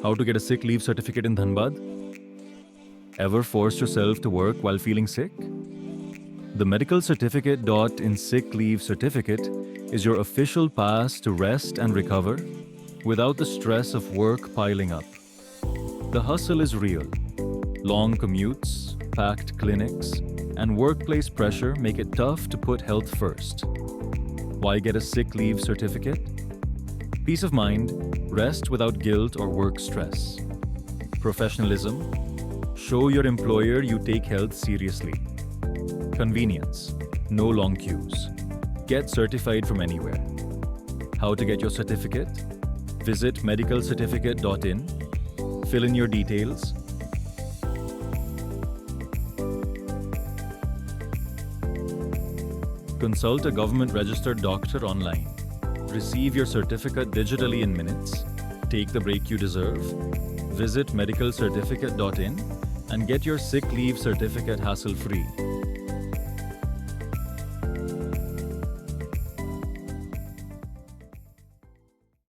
How to get a sick leave certificate in Dhanbad? Ever forced yourself to work while feeling sick? The medical certificate.in sick leave certificate is your official pass to rest and recover without the stress of work piling up. The hustle is real. Long commutes, packed clinics, and workplace pressure make it tough to put health first. Why get a sick leave certificate? Peace of mind, rest without guilt or work stress. Professionalism, show your employer you take health seriously. Convenience, no long queues. Get certified from anywhere. How to get your certificate? Visit medicalcertificate.in, fill in your details, consult a government-registered doctor online, receive your certificate digitally in minutes, take the break you deserve, visit medicalcertificate.in and get your sick leave certificate hassle-free.